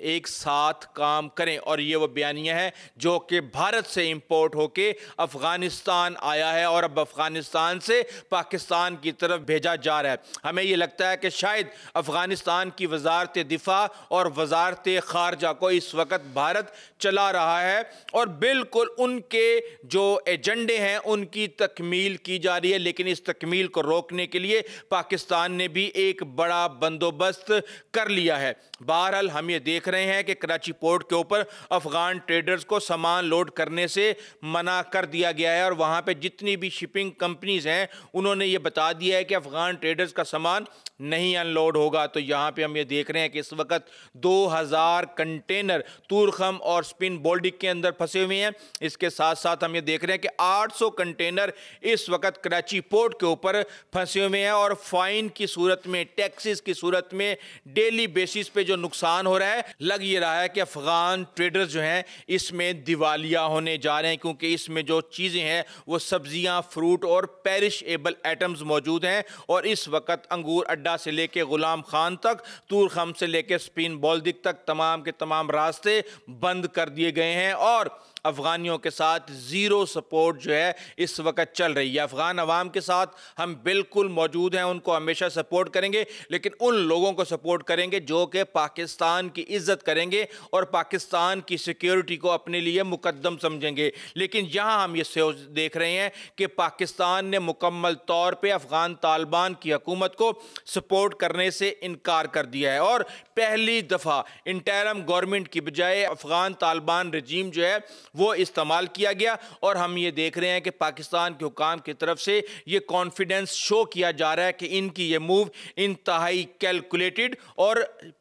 ایک ساتھ کام کریں، اور یہ وہ بیانیہ ہے جو کہ بھارت سے امپورٹ ہو کے افغانستان آیا ہے اور اب افغانستان سے پاکستان کی طرف بھیجا جا رہا ہے۔ ہمیں یہ لگتا ہے کہ شاید افغانستان کی وزارت دفاع اور وزارت خارجہ کو اس وقت بھارت چلا رہا ہے، اور بالکل ان کے جو ایجنڈے ہیں ان کی تکمیل کی جا رہی ہے، لیکن اس تکمیل کو روکنے کے لیے پاکستان نے بھی ایک بڑا بندوبست کر لیا ہے۔ بہرحال ہم یہ دیکھ رہے ہیں کہ کراچی پورٹ کے اوپر افغان ٹریڈرز کو سامان لوڈ کرنے سے منع کر دیا گیا ہے، اور وہاں پہ جتنی بھی شپنگ کمپنیز ہیں انہوں نے یہ بتا دیا ہے کہ افغان ٹریڈرز کا سامان نہیں ان لوڈ ہوگا۔ تو یہاں پہ ہم یہ دیکھ رہے ہیں کہ اس وقت 2000 کنٹینر تورخم اور سپن بولڈک کے اندر پھنسے ہوئے ہیں۔ اس کے ساتھ ساتھ ہم یہ دیکھ رہے ہیں کہ 800 کنٹینر اس وقت کراچی پورٹ کے اوپر پھنسے ہوئے ہیں، اور فائن کی صورت میں، ٹیکسز کی صورت میں ڈیلی بیسس پہ جو نقصان ہو رہا ہے، لگ یہ رہا ہے کہ افغان ٹریڈرز جو ہیں اس میں دیوالیہ ہونے جا رہے ہیں، کیونکہ اس میں جو چیزیں ہیں وہ سبزیاں، فروٹ اور پیرش ایبل ایٹمز موجود ہیں، اور اس وقت انگور اڈا سے لے کے غلام خان تک، تورخم سے لے کے سپین بولدک تک تمام کے تمام راستے بند کر دیے گئے ہیں، اور افغانیوں کے ساتھ زیرو سپورٹ جو ہے اس وقت چل رہی ہے۔ افغان عوام کے ساتھ ہم بالکل موجود ہیں، ان کو ہمیشہ سپورٹ کریں گے، لیکن ان لوگوں کو سپورٹ کریں گے جو کہ پاکستان کی عزت کریں گے اور پاکستان کی سیکیورٹی کو اپنے لیے مقدم سمجھیں گے۔ لیکن یہاں ہم یہ دیکھ رہے ہیں کہ پاکستان نے مکمل طور پہ افغان طالبان کی حکومت کو سپورٹ کرنے سے انکار کر دیا ہے، اور پہلی دفعہ انٹرم گورنمنٹ کی بجائے افغان طالبان رجیم جو ہے وہ استعمال کیا گیا، اور ہم یہ دیکھ رہے ہیں کہ پاکستان کے حکام کی طرف سے یہ کانفیڈنس شو کیا جا رہا ہے کہ ان کی یہ موو انتہائی کیلکولیٹڈ اور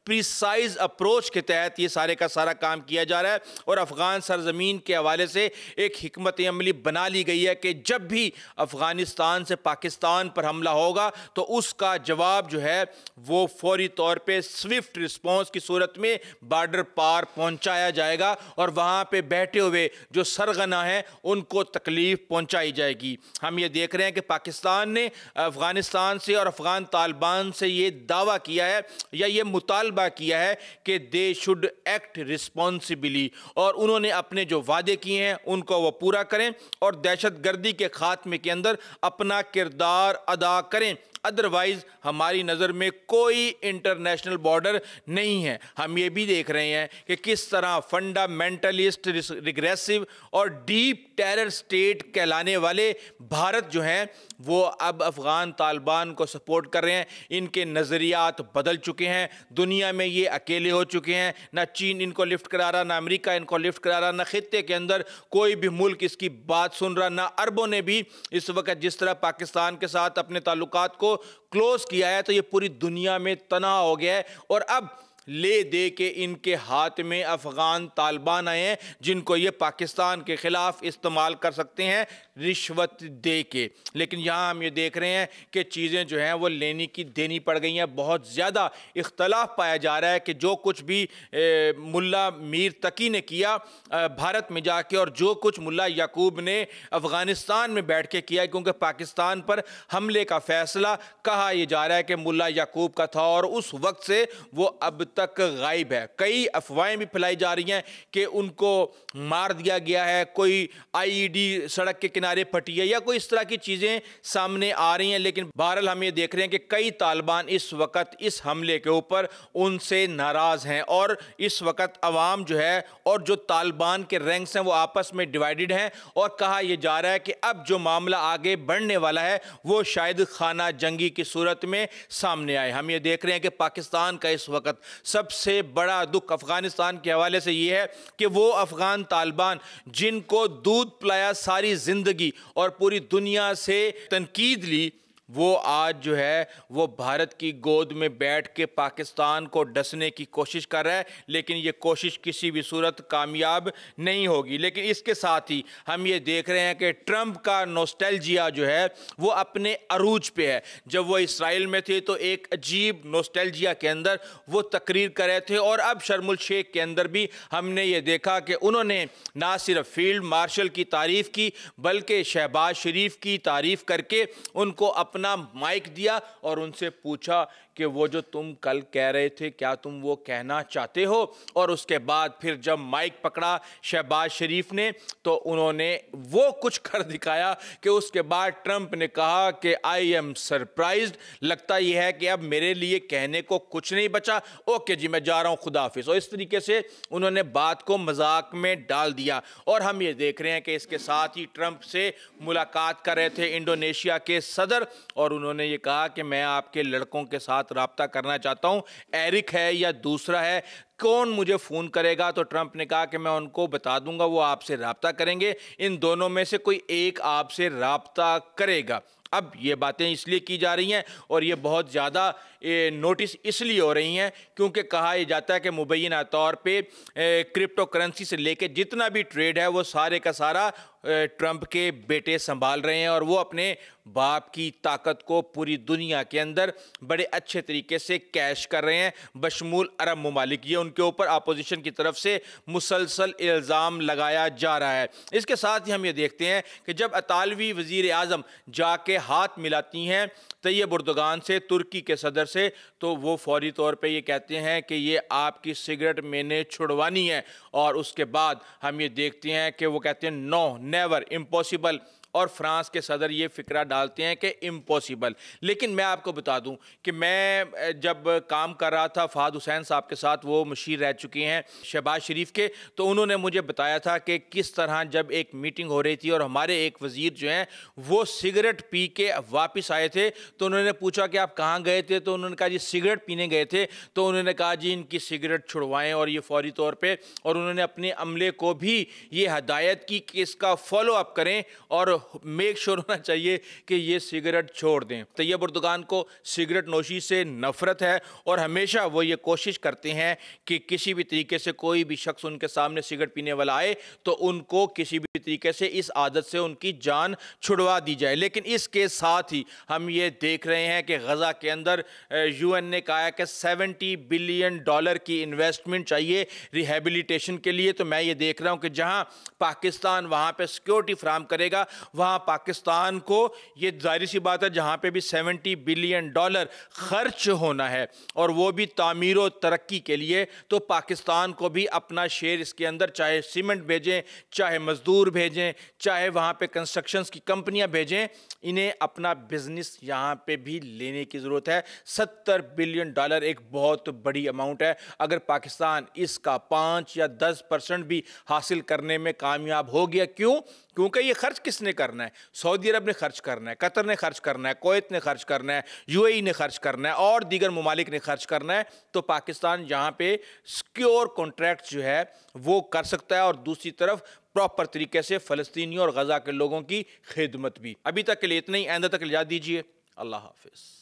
پریسائز اپروچ کے تحت یہ سارے کا سارا کام کیا جا رہا ہے، اور افغان سرزمین کے حوالے سے ایک حکمت عملی بنا لی گئی ہے کہ جب بھی افغانستان سے پاکستان پر حملہ ہوگا تو اس کا جواب جو ہے وہ فوری طور پہ سوئفٹ رسپانس کی صورت میں بارڈر پار پہنچایا جائے گا، اور وہاں پہ بیٹھے ہوئے جو سرغنہ ہیں ان کو تکلیف پہنچائی جائے گی۔ ہم یہ دیکھ رہے ہیں کہ پاکستان نے افغانستان سے اور افغان طالبان سے یہ دعویٰ کیا ہے یا یہ مطالبہ کیا ہے کہ دے شوڈ ایکٹ رسپانسبلی، اور انہوں نے اپنے جو وعدے کیے ہیں ان کو وہ پورا کریں اور دہشت گردی کے خاتمے کے اندر اپنا کردار ادا کریں، ادروائز ہماری نظر میں کوئی انٹرنیشنل بارڈر نہیں ہے۔ ہم یہ بھی دیکھ رہے ہیں کہ کس طرح فنڈامنٹلسٹ، ریگریسو اور ڈیپ ٹیرر سٹیٹ کہلانے والے بھارت جو ہیں وہ اب افغان طالبان کو سپورٹ کر رہے ہیں۔ ان کے نظریات بدل چکے ہیں، دنیا میں یہ اکیلے ہو چکے ہیں، نہ چین ان کو لفٹ کرا رہا، نہ امریکہ ان کو لفٹ کرا رہا، نہ خطے کے اندر کوئی بھی ملک اس کی بات سن رہا، نہ عربوں نے بھی اس وقت جس طرح پاکستان کے ساتھ اپنے تعلقات کو کلوز کیا ہے، تو یہ پوری دنیا میں تناؤ ہو گیا ہے، اور اب لے دے کے ان کے ہاتھ میں افغان طالبان آئے ہیں جن کو یہ پاکستان کے خلاف استعمال کر سکتے ہیں رشوت دے کے۔ لیکن یہاں ہم یہ دیکھ رہے ہیں کہ چیزیں جو ہیں وہ لینی کی دینی پڑ گئی ہیں، بہت زیادہ اختلاف پایا جا رہا ہے کہ جو کچھ بھی ملا میر تقی نے کیا بھارت میں جا کے، اور جو کچھ ملا یعقوب نے افغانستان میں بیٹھ کے کیا، کیونکہ پاکستان پر حملے کا فیصلہ کہا یہ جا رہا ہے کہ ملا یعقوب کا تھا، اور اس وقت سے وہ اب تک غائب ہے۔ کئی افواہیں بھی پھیلائی جا رہی ہیں کہ ان کو مار دیا گیا ہے، کوئی آئی ڈی سڑک کے کنارے پھٹی ہے، یا کوئی اس طرح کی چیزیں سامنے آ رہی ہیں، لیکن بہرحال ہم یہ دیکھ رہے ہیں کہ کئی طالبان اس وقت اس حملے کے اوپر ان سے ناراض ہیں، اور اس وقت عوام جو ہے اور جو طالبان کے رینکس ہیں وہ آپس میں ڈیوائیڈڈ ہیں، اور کہا یہ جا رہا ہے کہ اب جو معاملہ آگے بڑھنے والا ہے وہ شاید خانہ جنگی کی صورت میں سامنے آئے۔ ہم یہ دیکھ رہے ہیں کہ پاکستان کا اس وقت سب سے بڑا دکھ افغانستان کے حوالے سے یہ ہے کہ وہ افغان طالبان جن کو دودھ پلایا ساری زندگی اور پوری دنیا سے تنقید لی، وہ آج جو ہے وہ بھارت کی گود میں بیٹھ کے پاکستان کو ڈسنے کی کوشش کر رہا ہے، لیکن یہ کوشش کسی بھی صورت کامیاب نہیں ہوگی۔ لیکن اس کے ساتھ ہی ہم یہ دیکھ رہے ہیں کہ ٹرمپ کا نوسٹیلجیا جو ہے وہ اپنے عروج پہ ہے۔ جب وہ اسرائیل میں تھے تو ایک عجیب نوسٹیلجیا کے اندر وہ تقریر کر رہے تھے، اور اب شرم الشیخ کے اندر بھی ہم نے یہ دیکھا کہ انہوں نے نہ صرف فیلڈ مارشل کی تعریف کی بلکہ شہباز شریف کی تعریف کر کے ان کو اپنا مائک دیا اور ان سے پوچھا کہ وہ جو تم کل کہہ رہے تھے کیا تم وہ کہنا چاہتے ہو؟ اور اس کے بعد پھر جب مائک پکڑا شہباز شریف نے تو انہوں نے وہ کچھ کر دکھایا کہ اس کے بعد ٹرمپ نے کہا کہ آئی ایم سرپرائزڈ، لگتا یہ ہے کہ اب میرے لیے کہنے کو کچھ نہیں بچا، اوکے جی میں جا رہا ہوں، خدا حافظ۔ اور اس طریقے سے انہوں نے بات کو مذاق میں ڈال دیا۔ اور ہم یہ دیکھ رہے ہیں کہ اس کے ساتھ ہی ٹرمپ سے ملاقات کر رہے تھے انڈونیشیا کے صدر، اور انہوں نے یہ کہا کہ میں آپ کے لڑکوں کے ساتھ رابطہ کرنا چاہتا ہوں، ایرک ہے یا دوسرا ہے، کون مجھے فون کرے گا؟ تو ٹرمپ نے کہا کہ میں ان کو بتا دوں گا، وہ آپ سے رابطہ کریں گے، ان دونوں میں سے کوئی ایک آپ سے رابطہ کرے گا۔ اب یہ باتیں اس لیے کی جا رہی ہیں اور یہ بہت زیادہ نوٹس اس لیے ہو رہی ہیں کیونکہ کہا یہ جاتا ہے کہ مبینہ طور پہ کرپٹو کرنسی سے لے کے جتنا بھی ٹریڈ ہے وہ سارے کا سارا ٹرمپ کے بیٹے سنبھال رہے ہیں، اور وہ اپنے باپ کی طاقت کو پوری دنیا کے اندر بڑے اچھے طریقے سے کیش کر رہے ہیں بشمول عرب ممالک۔ یہ ان کے اوپر اپوزیشن کی طرف سے مسلسل الزام لگایا جا رہا ہے۔ اس کے ساتھ ہی ہم یہ دیکھتے ہیں کہ جب اطالوی وزیر اعظم جا کے ہاتھ ملاتی ہیں طیب اردوغان سے، ترکی کے صدر سے، تو وہ فوری طور پہ یہ کہتے ہیں کہ یہ آپ کی سگریٹ میں نے چھڑوانی ہے، اور اس کے بعد ہم یہ دیکھتے ہیں کہ وہ کہتے ہیں نو نیور امپاسبل، اور فرانس کے صدر یہ فکرہ ڈالتے ہیں کہ امپاسبل۔ لیکن میں آپ کو بتا دوں کہ میں جب کام کر رہا تھا فہد حسین صاحب کے ساتھ، وہ مشیر رہ چکے ہیں شہباز شریف کے، تو انہوں نے مجھے بتایا تھا کہ کس طرح جب ایک میٹنگ ہو رہی تھی اور ہمارے ایک وزیر جو ہیں وہ سگریٹ پی کے واپس آئے تھے، تو انہوں نے پوچھا کہ آپ کہاں گئے تھے؟ تو انہوں نے کہا جی سگریٹ پینے گئے تھے۔ تو انہوں نے کہا جی ان کی سگریٹ چھڑوائیں، اور یہ فوری طور پہ، اور انہوں نے اپنے عملے کو بھی یہ ہدایت کی کہ اس کا فالو اپ کریں اور میک شور ہونا چاہیے کہ یہ سگریٹ چھوڑ دیں۔ طیب اردوغان کو سگریٹ نوشی سے نفرت ہے، اور ہمیشہ وہ یہ کوشش کرتے ہیں کہ کسی بھی طریقے سے کوئی بھی شخص ان کے سامنے سگریٹ پینے والا آئے تو ان کو کسی بھی طریقے سے اس عادت سے ان کی جان چھڑوا دی جائے۔ لیکن اس کے ساتھ ہی ہم یہ دیکھ رہے ہیں کہ غزہ کے اندر یو این نے کہا ہے کہ $70 بلین کی انویسٹمنٹ چاہیے ریہیبلیٹیشن کے لیے۔ تو میں یہ دیکھ رہا ہوں کہ جہاں پاکستان وہاں پہ سیکیورٹی فراہم کرے گا، وہاں پاکستان کو یہ ظاہری سی بات ہے جہاں پہ بھی $70 بلین خرچ ہونا ہے، اور وہ بھی تعمیر و ترقی کے لیے، تو پاکستان کو بھی اپنا شیئر اس کے اندر، چاہے سیمنٹ بھیجیں، چاہے مزدور بھیجیں، چاہے وہاں پہ کنسٹرکشنز کی کمپنیاں بھیجیں، انہیں اپنا بزنس یہاں پہ بھی لینے کی ضرورت ہے۔ $70 بلین ایک بہت بڑی اماؤنٹ ہے۔ اگر پاکستان اس کا 5 یا 10% بھی حاصل کرنے میں کامیاب ہو گیا، کیونکہ یہ خرچ کس نے کرنا ہے؟ سعودی عرب نے خرچ کرنا ہے، قطر نے خرچ کرنا ہے، کویت نے خرچ کرنا ہے، یو اے ای نے خرچ کرنا ہے، اور دیگر ممالک نے خرچ کرنا ہے۔ تو پاکستان یہاں پہ سیکیور کانٹریکٹ جو ہے وہ کر سکتا ہے، اور دوسری طرف پراپر طریقے سے فلسطینیوں اور غزہ کے لوگوں کی خدمت بھی۔ ابھی تک کے لیے اتنا ہی، آئندہ تک اجازت دیجیے، اللہ حافظ۔